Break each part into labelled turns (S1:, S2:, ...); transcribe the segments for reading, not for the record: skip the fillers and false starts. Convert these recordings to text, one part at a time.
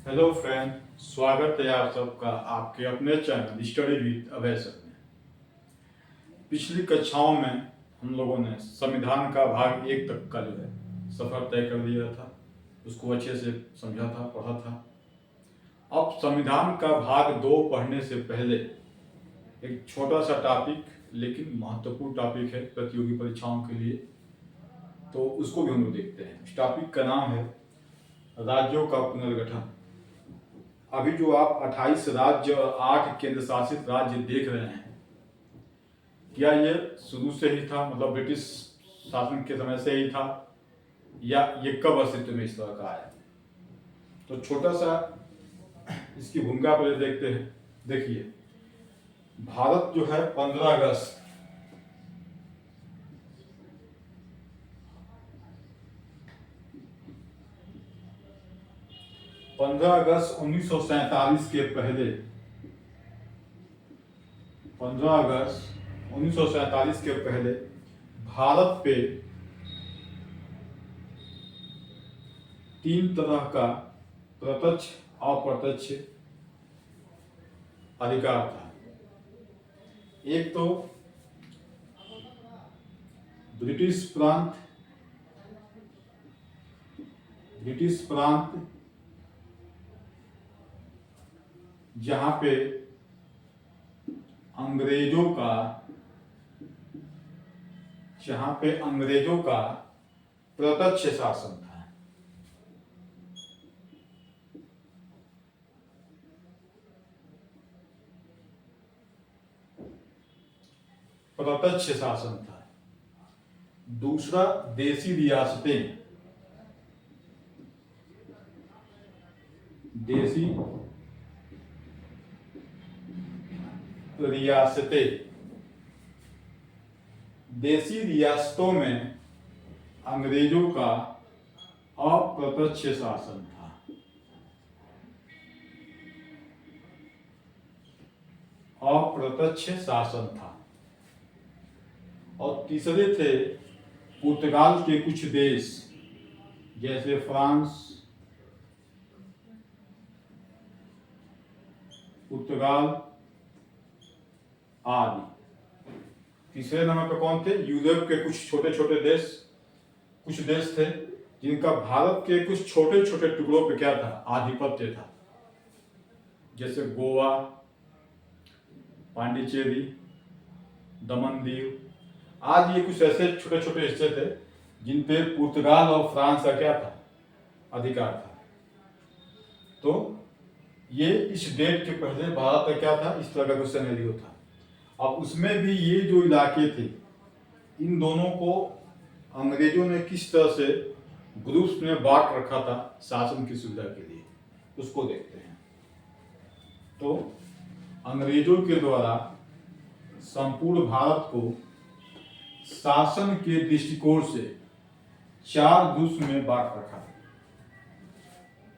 S1: Hello friend, स्वागत है आप सबका आपके अपने channel study with Abhay sir में। पिछली कक्षाओं में हम लोगों ने संविधान का भाग 1 तक का जो है सफर तय कर लिया था, उसको अच्छे से समझा था, पढ़ा था। अब संविधान का भाग 2 पढ़ने से पहले एक छोटा सा टॉपिक लेकिन महत्वपूर्ण टॉपिक है प्रतियोगी परीक्षाओं के लिए, तो उसको भी हम लोग देखते हैं। इस टॉपिक का नाम है राज्यों का पुनर्गठन। अभी जो आप 28 राज्य और 8 केंद्र शासित राज्य देख रहे हैं, क्या ये शुरू से ही था, मतलब ब्रिटिश शासन के समय से ही था, या ये कब अस्तित्व में इस तरह का आया? तो छोटा सा इसकी भूमिका पहले देखते हैं। देखिए, भारत जो है 15 अगस्त 1947 के पहले, 15 अगस्त 1947 के पहले भारत पे 3 तरह का प्रत्यक्ष अप्रत्यक्ष अधिकार था। एक तो ब्रिटिश प्रांत जहां पे अंग्रेजों का प्रत्यक्ष शासन था। प्रत्यक्ष शासन था। दूसरा देसी रियासतें, देसी रियासतों में अंग्रेजों का अप्रत्यक्ष शासन था। और तीसरे थे पुर्तगाल के कुछ देश जैसे फ्रांस, पुर्तगाल आदि। तीसरे नंबर पर कौन थे? यूरोप के कुछ छोटे छोटे देश, कुछ देश थे जिनका भारत के कुछ छोटे छोटे टुकड़ों पे क्या था? आधिपत्य था। जैसे गोवा, पांडिचेरी, दमन दीव आज ये कुछ ऐसे छोटे छोटे हिस्से थे जिन पे पुर्तगाल और फ्रांस का क्या था? अधिकार था। तो ये इस डेट के पहले भारत का क्या था? इस तरह का कुछ सिनेरियो था। अब उसमें भी ये जो इलाके थे, इन दोनों को अंग्रेजों ने किस तरह से ग्रुप्स में बांट रखा था शासन की सुविधा के लिए, उसको देखते हैं। तो अंग्रेजों के द्वारा संपूर्ण भारत को शासन के दृष्टिकोण से 4 ग्रुप्स में बांट रखा था।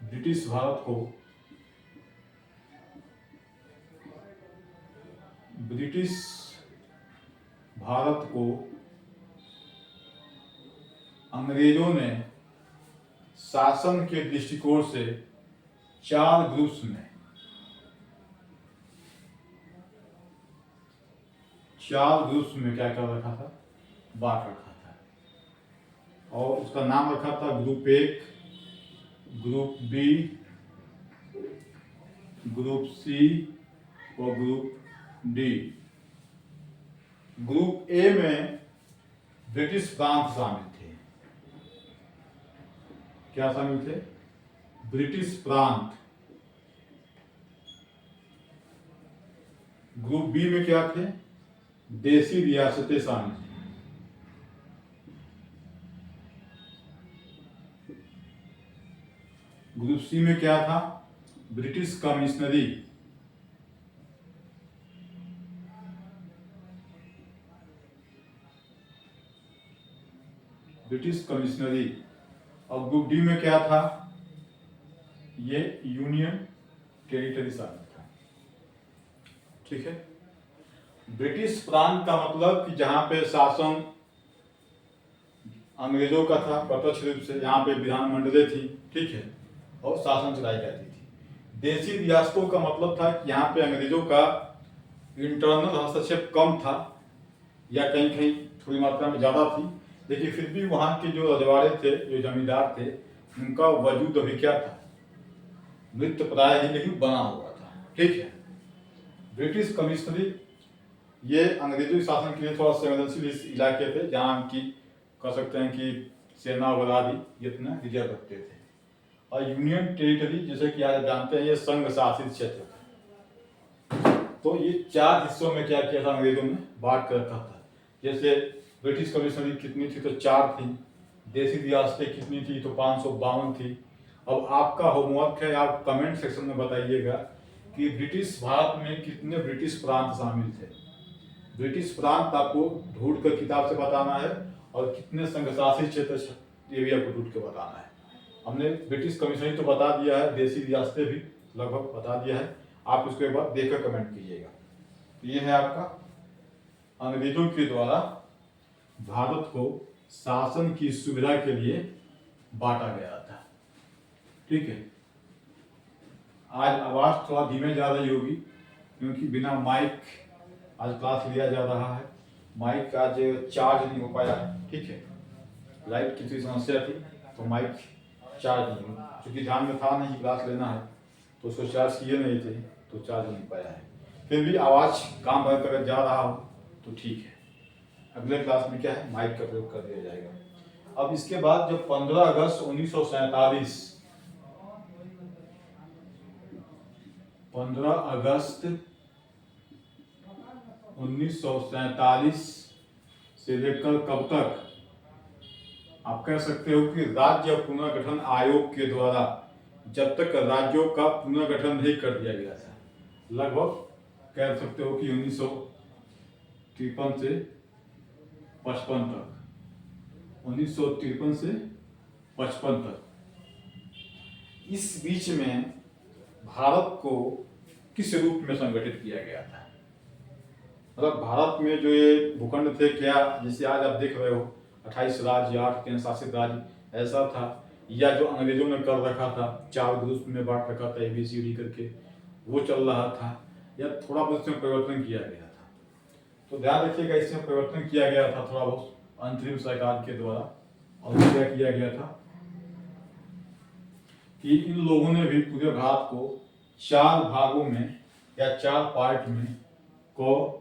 S1: ब्रिटिश भारत को अंग्रेजों ने शासन के दृष्टिकोण से 4 ग्रुप्स में क्या कर रखा था? बांट रखा था। और उसका नाम रखा था group 1, group B, group C और ग्रुप डी। ग्रुप ए में ब्रिटिश प्रांत शामिल थे। क्या शामिल थे? ब्रिटिश प्रांत। ग्रुप बी में क्या थे? देसी रियासतें शामिल थी। ग्रुप सी में क्या था? ब्रिटिश कमिश्नरी। और ग्रुप डी में क्या था? ये यूनियन टेरिटरी शामिल था। ठीक है। ब्रिटिश प्रांत का मतलब कि जहां पे शासन अंग्रेजों का था प्रत्यक्ष रूप से, यहाँ पे विधानमंडलें थी, ठीक है, और शासन चलाई जाती थी। देसी रियासतों का मतलब था कि यहाँ पे अंग्रेजों का इंटरनल हस्तक्षेप कम था या कहीं कहीं थोड़ी मात्रा में ज़्यादा थी, लेकिन फिर भी वहाँ के जो रजवाड़े थे, जो जमींदार थे, उनका वजूद अभी क्या था, मृत प्राय ही नहीं बना हुआ था। ठीक है। ब्रिटिश कमिश्नरी ये अंग्रेजों के शासन के लिए थोड़ा संवेदनशील इस इलाके थे, जहाँ की कह सकते हैं कि सेना वगैरह भी इतना रिजर्व रखते थे। और यूनियन टेरिटरी, जैसे कि आज जानते हैं, ये संघ शासित क्षेत्र था। तो ये 4 हिस्सों में क्या किया था अंग्रेजों ने, बांट कर रखा था। जैसे ब्रिटिश कमिश्नरी कितनी थी, तो 4 थी। देसी रियासतें कितनी थी, तो 552 थी। अब आपका होमवर्क है, आप कमेंट सेक्शन में बताइएगा कि ब्रिटिश भारत में कितने ब्रिटिश प्रांत शामिल थे। ब्रिटिश प्रांत आपको ढूंढ कर किताब से बताना है, और कितने संघ शासित क्षेत्र, ये भी आपको ढूंढ के बताना है। हमने ब्रिटिश कमिश्नरी तो बता दिया है, देसी रियासतें भी लगभग बता दिया है। आप उसके बाद देखकर कमेंट कीजिएगा। ये है आपका अंग्रेजों के द्वारा भारत को शासन की सुविधा के लिए बांटा गया था। ठीक है। आज आवाज थोड़ा धीमे जा रही होगी, क्योंकि बिना माइक आज क्लास लिया जा रहा है। माइक आज चार्ज नहीं हो पाया है। ठीक है। लाइट की थोड़ी समस्या थी, तो माइक चार्ज नहीं, क्योंकि ध्यान में था नहीं क्लास लेना है, तो उसको चार्ज किए नहीं थे, तो चार्ज नहीं पाया है। फिर भी आवाज़ काम भर कर जा रहा हो तो ठीक है। अगले क्लास में क्या है, माइक का प्रयोग कर दिया जाएगा। अब इसके बाद जब 15 अगस्त 1947 15 अगस्त 1947 से लेकर कब तक, आप कह सकते हो कि राज्य पुनर्गठन आयोग के द्वारा जब तक राज्यों का पुनर्गठन नहीं कर दिया गया था, लगभग कह सकते हो कि 1953 से 55 तक, 1953 से 55 तक, इस बीच में भारत को किस रूप में संगठित किया गया था। मतलब भारत में जो ये भूखंड थे, क्या जैसे आज आप देख रहे हो 28 राज्य, 8 केंद्र शासित राज्य, ऐसा था, या जो अंग्रेजों ने कर रखा था 4 ग्रुप में बांट रखा था ABCD करके, वो चल रहा था, या थोड़ा बहुत इसमें परिवर्तन किया गया था। तो ध्यान रखिएगा, इसमें परिवर्तन किया गया था थोड़ा बहुत अंतरिम सरकार के द्वारा। और क्या किया गया था कि इन लोगों ने भी पूरे भारत को 4 भागों में या 4 पार्ट में को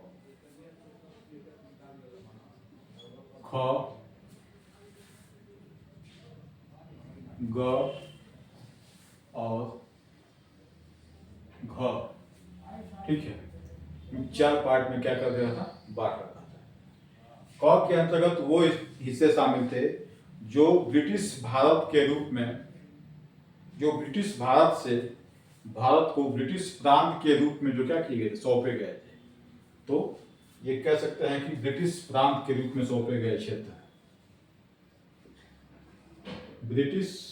S1: ख, ग और घ, ठीक है, 4 पार्ट में क्या कर दिया था, बांट रखा था। क के अंतर्गत वो हिस्से शामिल थे जो ब्रिटिश भारत के रूप में, जो ब्रिटिश भारत से भारत को ब्रिटिश प्रांत के रूप में जो क्या किए गए, सौंपे गए थे। तो ये कह सकते हैं कि ब्रिटिश प्रांत के रूप में सौंपे गए क्षेत्र, ब्रिटिश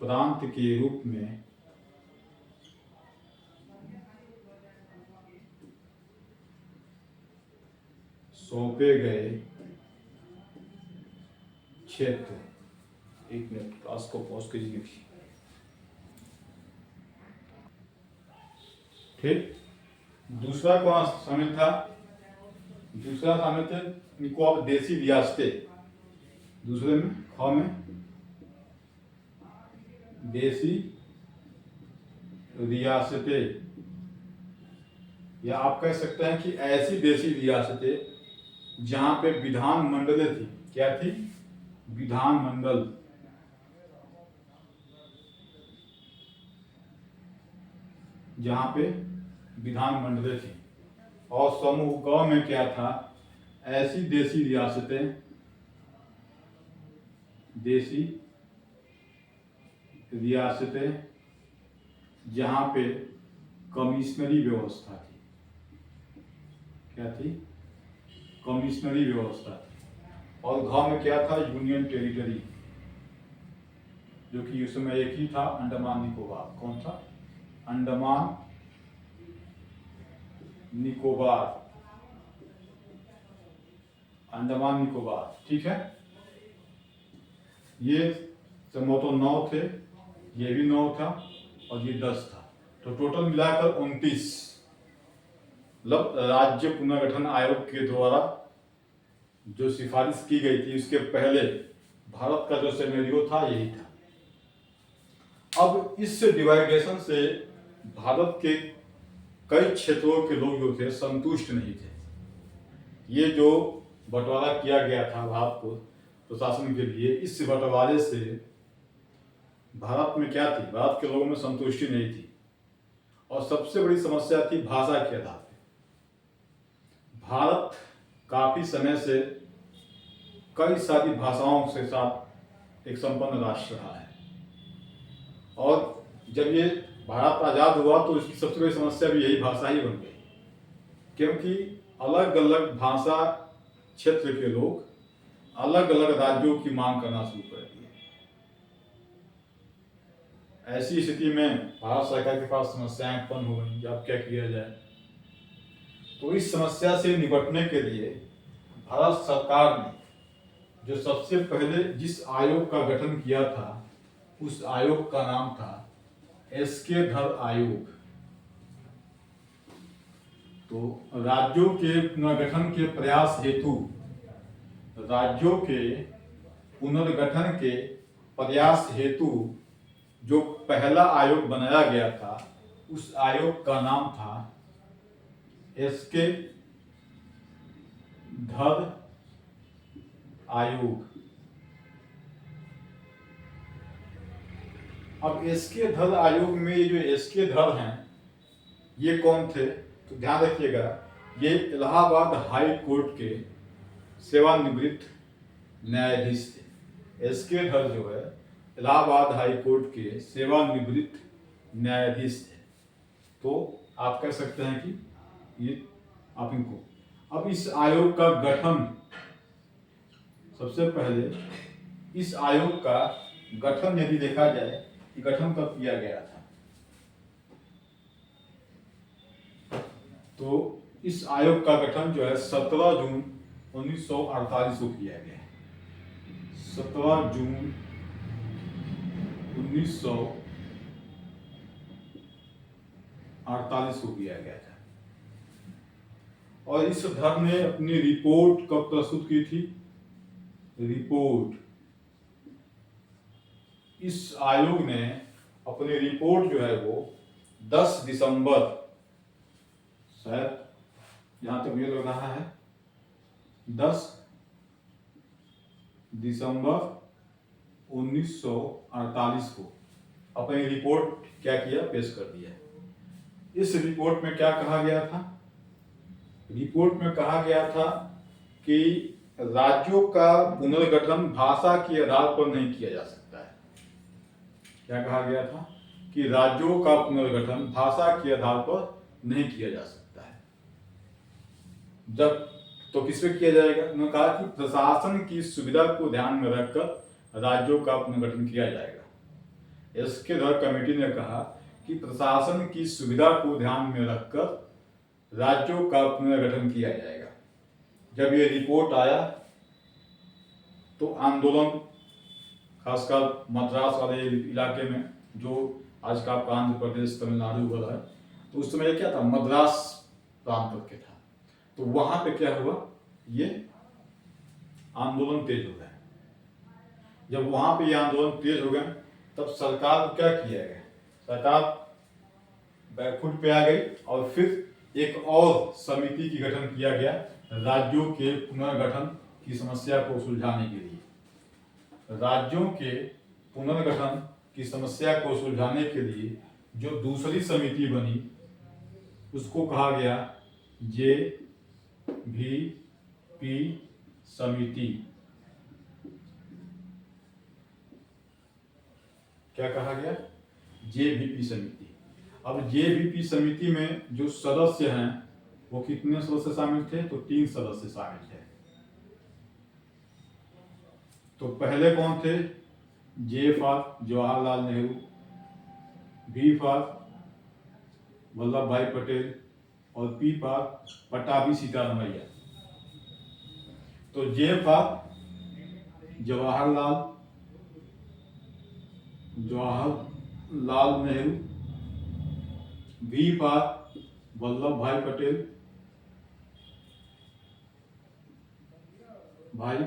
S1: प्रांत के रूप में सौंपे गए क्षेत्र। 1 मिनट, क्लास को पॉज कीजिए। ठीक। दूसरा कौन शामिल था, दूसरा शामिल थे इनको अब देसी रियासतें। दूसरे में ख में देसी रियासतें, या आप कह सकते हैं कि ऐसी देसी रियासतें जहां पे विधान मंडलें थी। क्या थी, विधान मंडल। जहां पे विधान मंडलें थी। और समूह ग में क्या था, ऐसी देसी रियासतें, देसी रियासतें जहां पे कमिश्नरी व्यवस्था थी। क्या थी, कमिश्नरी व्यवस्था थी। और घ में क्या था, यूनियन टेरिटरी, जो कि उस समय एक ही था, अंडमान निकोबार। कौन था, अंडमान निकोबार, अंडमान निकोबार। ठीक है। ये तो 9 थे, ये भी 9 था और ये 10 था, तो टोटल मिलाकर 29। मतलब राज्य पुनर्गठन आयोग के द्वारा जो सिफारिश की गई थी उसके पहले भारत का जो सिनेरियो था यही था। अब इस डिवाइडेशन से भारत के कई क्षेत्रों के लोग जो थे संतुष्ट नहीं थे। ये जो बंटवारा किया गया था भारत को प्रशासन के लिए, इस बंटवारे से भारत में क्या थी, भारत के लोगों में संतुष्टि नहीं थी और सबसे बड़ी समस्या थी भाषा के आधार पर। भारत काफी समय से कई सारी भाषाओं के साथ एक संपन्न राष्ट्र रहा है और जब ये भारत आजाद हुआ तो इसकी सबसे बड़ी समस्या भी यही भाषा ही बन गई, क्योंकि अलग अलग भाषा क्षेत्र के लोग अलग अलग राज्यों की मांग करना शुरू कर दिए। ऐसी स्थिति में भारत सरकार के पास समस्याएं उत्पन्न हो गई, अब क्या किया जाए। तो इस समस्या से निपटने के लिए भारत सरकार ने जो सबसे पहले जिस आयोग का गठन किया था उस आयोग का नाम था एसके धर आयोग। तो राज्यों के पुनर्गठन के प्रयास हेतु, राज्यों के पुनर्गठन के प्रयास हेतु जो पहला आयोग बनाया गया था उस आयोग का नाम था एसके धर आयोग। अब एसके धर आयोग में ये जो एसके धर हैं ये कौन थे, तो ध्यान रखिएगा, ये इलाहाबाद हाई कोर्ट के सेवानिवृत्त न्यायाधीश थे। एसके धर जो है इलाहाबाद हाई कोर्ट के सेवानिवृत्त न्यायाधीश थे। तो आप कह सकते हैं कि ये आप इनको, अब इस आयोग का गठन, सबसे पहले इस आयोग का गठन यदि देखा जाए कि गठन कब किया गया था, तो इस आयोग का गठन जो है 17 जून 1948 को किया गया है। 17 जून 1948 को किया गया था और इस धर ने अपनी रिपोर्ट कब प्रस्तुत की थी, रिपोर्ट, इस आयोग ने अपनी रिपोर्ट जो है वो 10 दिसंबर, शायद जहां तक मुझे लग रहा है 10 दिसंबर 1948 को अपनी रिपोर्ट क्या किया, पेश कर दिया। इस रिपोर्ट में क्या कहा गया था, रिपोर्ट में कहा गया था कि राज्यों का पुनर्गठन भाषा के आधार पर नहीं किया जा सकता है। क्या कहा गया था कि राज्यों का पुनर्गठन भाषा के आधार पर नहीं किया जा सकता है। जब तो किस पे किया जाएगा, उन्होंने कहा कि प्रशासन की सुविधा को ध्यान में रखकर राज्यों का पुनर्गठन किया जाएगा। इसके द्वारा कमेटी ने कहा कि प्रशासन की सुविधा को ध्यान में रखकर राज्यों का पुनर्गठन किया जाएगा। जब ये रिपोर्ट आया तो आंदोलन, खासकर मद्रास वाले इलाके में जो आज का आपका आंध्र प्रदेश तमिलनाडु वाला है, तो उस समय क्या था, मद्रास प्रांत के था, तो वहां पे क्या हुआ, ये आंदोलन तेज हो गए। जब वहां पे ये आंदोलन तेज हो गए तब सरकार को क्या किया गया, सरकार बैकफुट पे आ गई और फिर एक और समिति की गठन किया गया राज्यों के पुनर्गठन की समस्या को सुलझाने के लिए। राज्यों के पुनर्गठन की समस्या को सुलझाने के लिए जो दूसरी समिति बनी उसको कहा गया JVP समिति। क्या कहा गया, JVP समिति। अब JVP समिति में जो सदस्य हैं वो कितने सदस्य शामिल थे, तो 3 सदस्य शामिल थे। तो पहले कौन थे, J for Jawaharlal Nehru, V for Vallabh Bhai Patel और P फॉर पट्टाभी सीतारमैया। तो J for Jawaharlal, Jawaharlal Nehru, V for Vallabh Bhai Patel, Bhai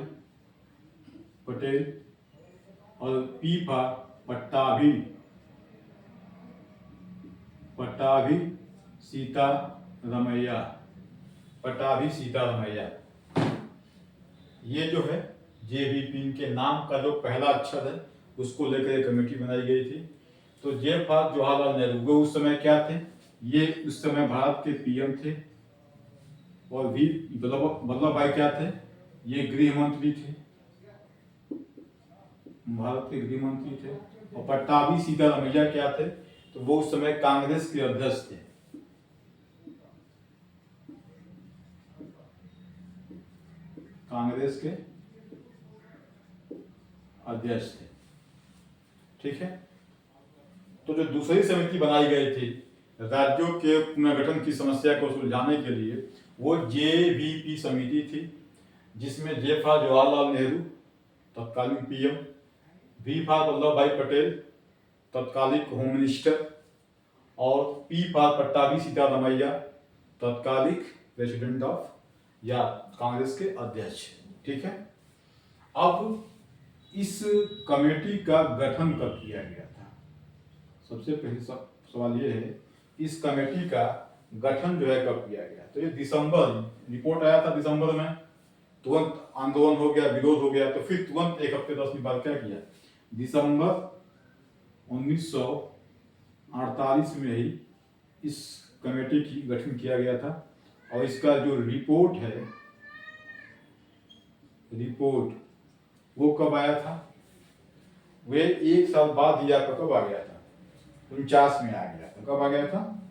S1: Patel, और पी फॉर पट्टाभी, पट्टाभी सीतारमैया, पट्टाभी सीतारमैया। ये जो है जेवीपी के नाम का जो पहला अक्षर है उसको लेकर एक कमेटी बनाई गई थी। तो जे फॉर जवाहरलाल नेहरू वो उस समय क्या थे, ये उस समय भारत के पीएम थे, और वी वल्लभ भाई क्या थे, ये गृह मंत्री थे, भारत के गृह मंत्री थे। और पट्टाभी सीतारमैया क्या थे, तो वो उस समय कांग्रेस के अध्यक्ष थे। कांग्रेस के अध्यक्ष थे। ठीक है। तो जो दूसरी समिति बनाई गई थी राज्यों के पुनर्गठन की समस्या को सुलझाने के लिए, वो जेवीपी समिति थी, जिसमें जे फॉर जवाहरलाल नेहरू तत्कालीन PM, we for Vallabh Bhai Patel तत्कालीन होम मिनिस्टर, और पी फॉर पट्टाभी सीतारमैया तत्कालीन प्रेसिडेंट ऑफ या कांग्रेस के अध्यक्ष। ठीक है। अब इस कमेटी का गठन कब किया गया था, सबसे पहले सवाल ये है, इस कमेटी का गठन जो है कब किया गया। तो ये दिसंबर, रिपोर्ट आया था दिसंबर में, तुरंत आंदोलन हो गया, विरोध हो गया, तो फिर तुरंत एक हफ्ते 10 दिन बाद क्या किया, दिसंबर 1948 में ही इस कमेटी की गठन किया गया था। और इसका जो रिपोर्ट है, रिपोर्ट वो कब आया था, वे एक साल बाद ही आपका कब आ गया था, 49 में आ गया था। कब आ गया था,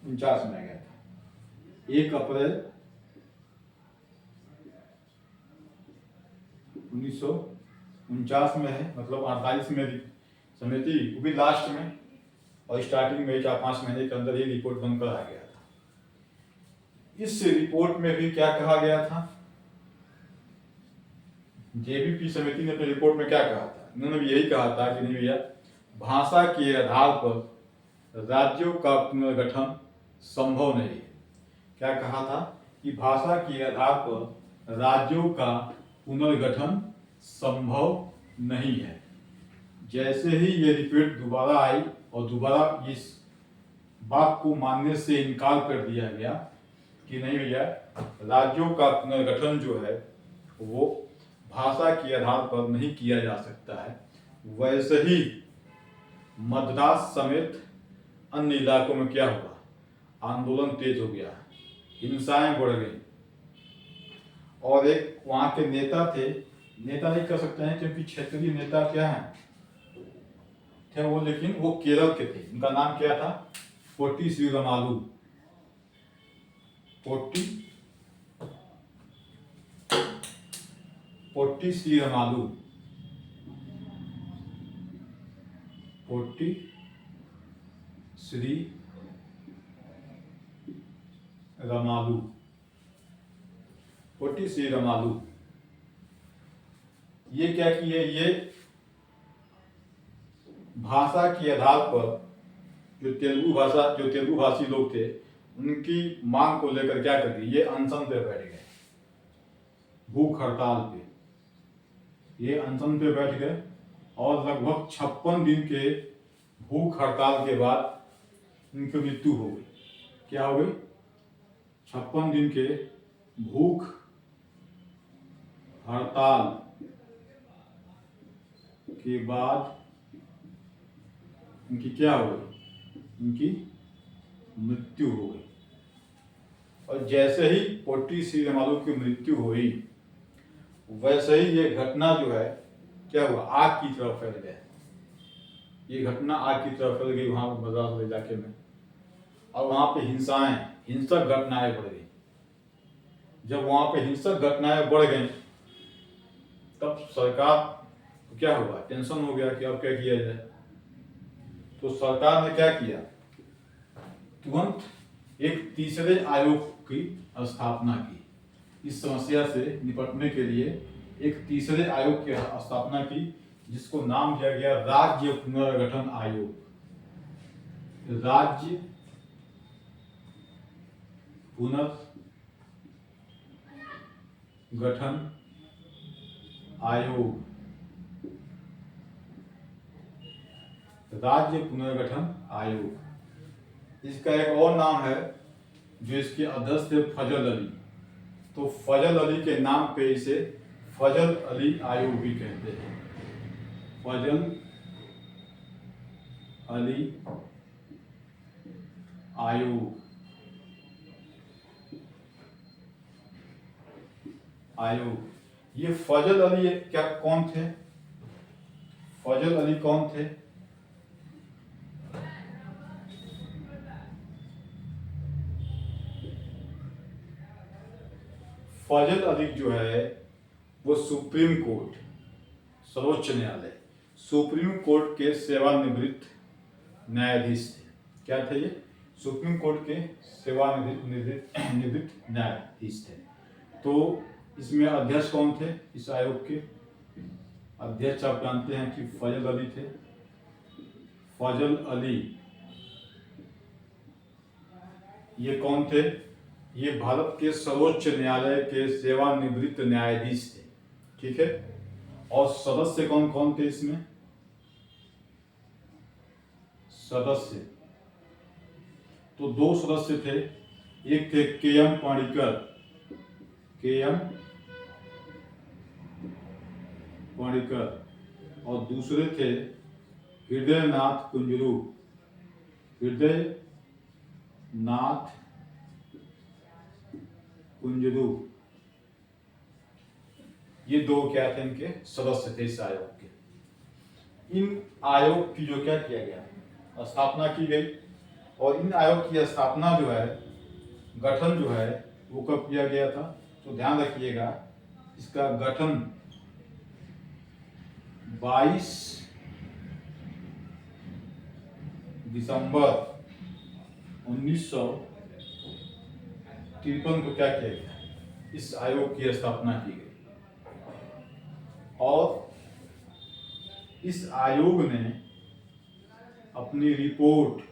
S1: 49 में आ गया था, 1 अप्रैल 1949 में है, मतलब 48 में समिति, वो भी लास्ट में, और स्टार्टिंग में 4-5 महीने के अंदर ये रिपोर्ट बनकर आ गया था। इस रिपोर्ट में भी क्या कहा गया था, जेवीपी समिति ने अपनी रिपोर्ट में क्या कहा था, उन्होंने भी यही कहा था कि नहीं भैया, भाषा के आधार पर राज्यों का पुनर्गठन संभव नहीं है। क्या कहा था कि भाषा के आधार पर राज्यों का पुनर्गठन संभव नहीं है। जैसे ही ये रिपोर्ट दोबारा आई और दोबारा इस बात को मानने से इनकार कर दिया गया कि नहीं भैया, राज्यों का पुनर्गठन जो है वो भाषा के आधार पर नहीं किया जा सकता है, वैसे ही मद्रास समेत अन्य इलाकों में क्या हुआ, आंदोलन तेज हो गया, हिंसाएं बढ़ गई। और एक वहां के नेता थे, नेता नहीं कह सकते हैं क्योंकि क्षेत्रीय नेता क्या है थे वो, लेकिन वो केरल के थे, उनका नाम क्या था, पोट्टी श्रीरामालू, पोट्टी श्रीरामालू, पोट्टी श्रीरामालू, पोट्टी श्रीरामालू। ये क्या किए, ये भाषा के आधार पर जो तेलुगु भाषी लोग थे उनकी मांग को लेकर क्या कर दिए, ये अनशन पे बैठ गए, भूख हड़ताल पे ये अनशन पे बैठ गए। और लगभग 56 दिन के भूख हड़ताल के बाद इनकी मृत्यु हो गई। क्या हो गई, 56 दिन के भूख हड़ताल के बाद इनकी क्या हो गई, इनकी मृत्यु हो गई। और जैसे ही पोट्टी श्रीरामालू की मृत्यु हुई, वैसे ही ये घटना जो है क्या हुआ, आग की तरफ फैल गया। ये घटना आग की तरफ फैल गई वहां मद्रास इलाके में, और वहां पे हिंसक घटनाएं बढ़ गई। जब वहां पे हिंसक घटनाएं बढ़ गई, तब सरकार को क्या हुआ, टेंशन हो गया कि अब क्या किया जाए। तो सरकार ने क्या किया, तुरंत एक तीसरे आयोग की स्थापना की। इस समस्या से निपटने के लिए एक तीसरे आयोग की स्थापना की, जिसको नाम दिया गया राज्य पुनर्गठन आयोग। राज्य पुनर्गठन आयोग, राज्य पुनर्गठन आयोग। इसका एक और नाम है जो इसके अध्यक्ष थे फजल अली, तो फजल अली के नाम पे इसे फजल अली आयोग भी कहते हैं। फजल अली आयोग, ये फजल अली क्या कौन थे? फजल अली कौन थे? फजल अली जो है वो सुप्रीम कोर्ट, सर्वोच्च न्यायालय, सुप्रीम कोर्ट के सेवानिवृत्त न्यायाधीश थे। क्या थे ये? सुप्रीम कोर्ट के सेवानिवृत्त न्यायाधीश थे। तो इसमें अध्यक्ष कौन थे? इस आयोग के अध्यक्ष आप जानते हैं कि फजल अली थे। फजल अली ये कौन थे? ये भारत के सर्वोच्च न्यायालय के सेवानिवृत्त न्यायाधीश थे। ठीक है। और सदस्य कौन कौन थे इसमें? सदस्य तो दो सदस्य थे। एक थे के.एम. पाणिकर, के.एम. पाणिकर, और दूसरे थे हृदयनाथ कुंजरू, हृदयनाथ कुंजरू। ये दो क्या थे? इनके सदस्य थे इस आयोग के। इन आयोग की जो क्या किया गया, स्थापना की गई। और इन आयोग की स्थापना जो है, गठन जो है वो कब किया गया था? तो ध्यान रखिएगा, इसका गठन 22 दिसंबर 1953 को क्या किया गया? इस आयोग की स्थापना की गई। और इस आयोग ने अपनी रिपोर्ट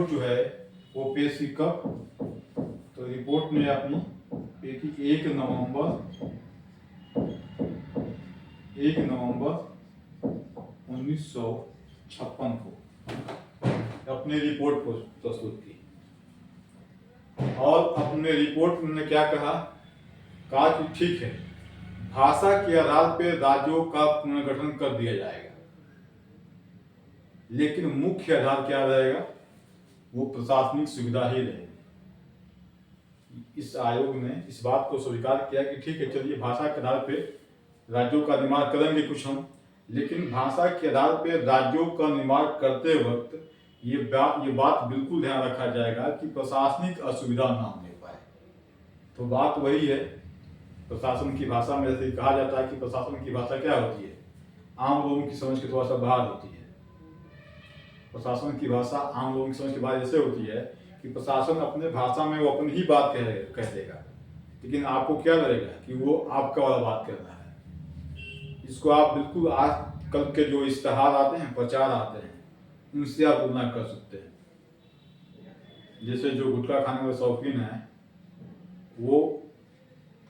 S1: जो है वो पेश की कब? तो रिपोर्ट ने अपनी 1 नवंबर 1956 को अपनी रिपोर्ट को प्रस्तुत की। और अपने रिपोर्ट में क्या कहा कि ठीक है, भाषा के आधार पर राज्यों का पुनर्गठन कर दिया जाएगा, लेकिन मुख्य आधार क्या रहेगा? वो प्रशासनिक सुविधा ही रहेगी। इस आयोग ने इस बात को स्वीकार किया कि ठीक है, चलिए भाषा के आधार पे राज्यों का निर्माण करेंगे कुछ हम, लेकिन भाषा के आधार पे राज्यों का निर्माण करते वक्त ये बात बिल्कुल ध्यान रखा जाएगा कि प्रशासनिक असुविधा ना होने पाए। तो बात वही है, प्रशासन की भाषा में जैसे कहा जाता है कि प्रशासन की भाषा क्या होती है? आम लोगों की समझ के थोड़ा सा बाहर होती है। प्रशासन की भाषा आम लोगों की समझ के बाहर ऐसे होती है कि प्रशासन अपने भाषा में वो अपनी ही बात कह देगा, लेकिन आपको क्या लगेगा कि वो आपका वाला बात कर रहा है। इसको आप बिल्कुल आजकल के जो इश्तहार आते हैं, प्रचार आते हैं, उनसे आप तुलना कर सकते हैं। जैसे जो गुटखा खाने वाले शौकीन है, वो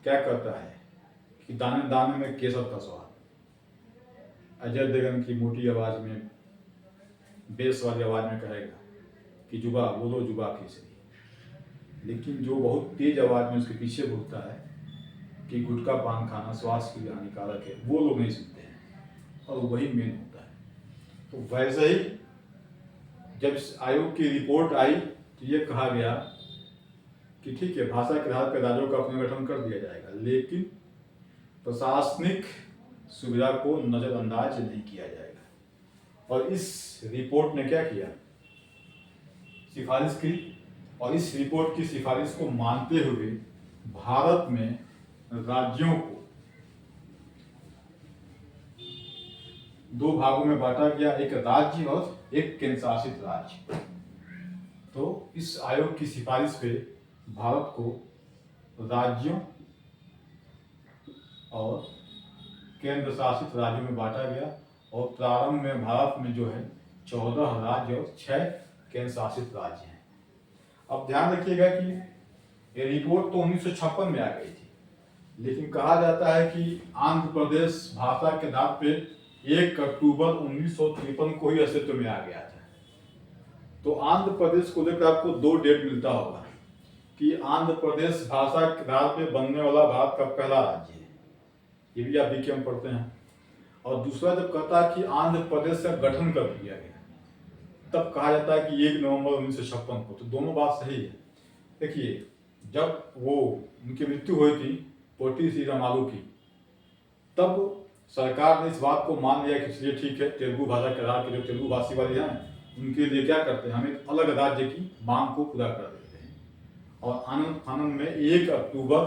S1: क्या करता है कि दाने दाने में केसर का स्वाद। अजय देवगन की मोटी आवाज में, बेस वाली आवाज में कहेगा कि जुबा बोलो जुबा केसरी, लेकिन जो बहुत तेज आवाज में उसके पीछे बोलता है कि गुटखा पान खाना स्वास्थ्य के लिए हानिकारक है, वो लोग नहीं सुनते हैं, और वही मेन होता है। तो वैसे ही जब इस आयोग की रिपोर्ट आई तो ये कहा गया कि ठीक है, भाषा के आधार पर राज्यों का पुनर्गठन कर दिया जाएगा, लेकिन प्रशासनिक सुविधा को नजरअंदाज नहीं किया जाएगा। और इस रिपोर्ट ने क्या किया? सिफारिश की, और इस रिपोर्ट की सिफारिश को मानते हुए भारत में राज्यों को 2 भागों में बांटा गया, एक राज्य और एक केंद्र शासित राज्य। तो इस आयोग की सिफारिश पे भारत को राज्यों और केंद्र शासित राज्यों में बांटा गया। और प्रारंभ में भारत में जो है 14 राज्य और 6 केंद्र शासित राज्य हैं। अब ध्यान रखिएगा कि ये रिपोर्ट तो 1956 में आ गई थी, लेकिन कहा जाता है कि आंध्र प्रदेश भाषा के आधार पे 1 अक्टूबर 1953 को ही अस्तित्व में आ गया था। तो आंध्र प्रदेश को लेकर आपको 2 डेट मिलता होगा कि आंध्र प्रदेश भाषा के आधार पे बनने वाला भारत का पहला राज्य है, ये भी आप बीके में पढ़ते हैं। और दूसरा जब कहता है कि आंध्र प्रदेश का गठन कब किया गया, तब कहा जाता है कि 1 नवंबर 1956 को। तो दोनों बात सही है। देखिए, जब वो उनकी मृत्यु हुई थी पोटी श्रीरामालू की, तब सरकार ने इस बात को मान लिया कि चलिए ठीक है, तेलुगु भाषा के आधार पर जो तेलुगु भाषी वाले हैं उनके लिए क्या करते हैं, हम एक अलग राज्य की मांग को पूरा कर देते हैं। और आनंद कानून में 1 अक्टूबर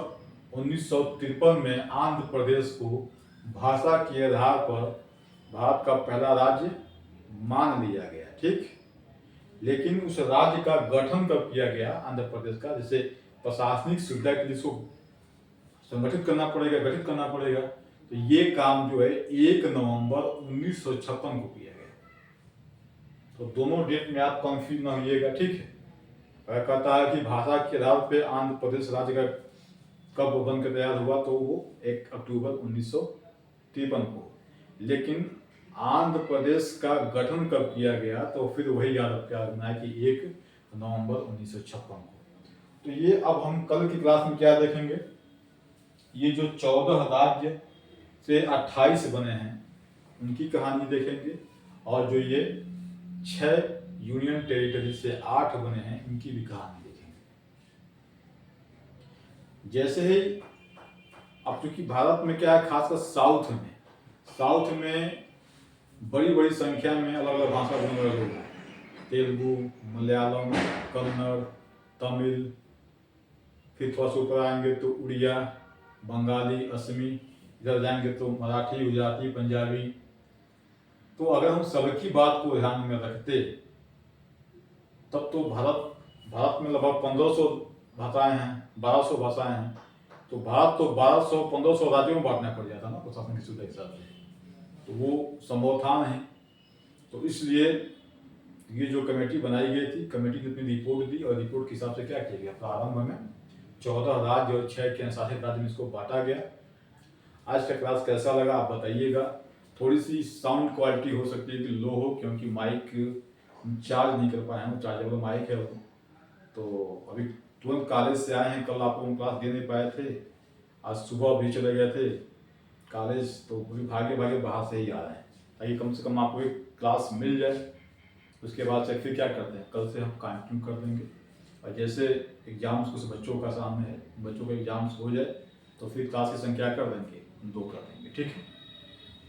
S1: 1953 में आंध्र प्रदेश को भाषा के आधार पर भारत का पहला राज्य मान लिया गया। ठीक, लेकिन उस राज्य का गठन कब किया गया आंध्र प्रदेश का, जैसे प्रशासनिक सुविधा के लिए इसको संगठित करना पड़ेगा, गठित करना पड़ेगा, तो ये काम जो है 1 नवंबर 1956 को किया गया। तो दोनों डेट में आप कंफ्यूज ना होइएगा। ठीक है, वह कहता है कि भाषा के आधार पे आंध्र प्रदेश राज्य का कब बनकर तैयार हुआ, तो वो 1 अक्टूबर 1953 को। लेकिन आंध्र प्रदेश का गठन कब किया गया, तो फिर वही याद रखना है कि 1 नवंबर 1956 को। तो ये अब हम कल की क्लास में क्या देखेंगे, ये जो 14 राज्य से 28 बने हैं उनकी कहानी देखेंगे, और जो ये 6 यूनियन टेरिटरी से 8 बने हैं इनकी भी कहानी देखेंगे। जैसे ही अब चूंकि भारत में क्या है, खासकर साउथ में बड़ी बड़ी संख्या में अलग अलग भाषा बोलने वाले लोग हैं। तेलुगु, मलयालम, कन्नड़, तमिल, फिर थोड़ा सा ऊपर आएंगे तो उड़िया, बंगाली, असमी, इधर जाएंगे तो मराठी, गुजराती, पंजाबी। तो अगर हम सबकी बात को ध्यान में रखते तब तो भारत में लगभग 1500 भाषाएं हैं, 1200 भाषाएं हैं। तो भारत तो 1200-1500 राज्यों में बांटना पड़ जाता ना प्रशासन की सुविधा के हिसाब से, तो वो संभव था नहीं। तो इसलिए ये जो कमेटी बनाई गई थी, कमेटी ने अपनी रिपोर्ट दी और रिपोर्ट के हिसाब से क्या किया गया, प्रारंभ में 14 राज्य और 6 केंद्र शासित राज्य में इसको बांटा गया। आज का क्लास कैसा लगा आप बताइएगा। थोड़ी सी साउंड क्वालिटी हो सकती है कि लो हो, क्योंकि माइक चार्ज नहीं कर पाए हैं, चार्जेबल माइक है वो। तो अभी तुरंत कॉलेज से आए हैं, कल आप लोगों क्लास दे नहीं पाए थे, आज सुबह भी चले गए थे कॉलेज, तो भागे बाहर से ही आ रहे हैं, ताकि कम से कम आपको एक क्लास मिल जाए। उसके बाद से फिर क्या करते हैं, कल से हम कंटिन्यू कर देंगे। और जैसे एग्जाम्स कुछ बच्चों का सामने है, बच्चों के एग्जाम्स हो जाए तो फिर क्लास की संख्या कर देंगे, 2 कर देंगे। ठीक है,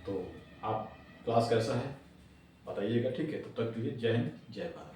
S1: तो आप क्लास कैसा है बताइएगा। ठीक है, तब तक के लिए जय हिंद, जय भारत।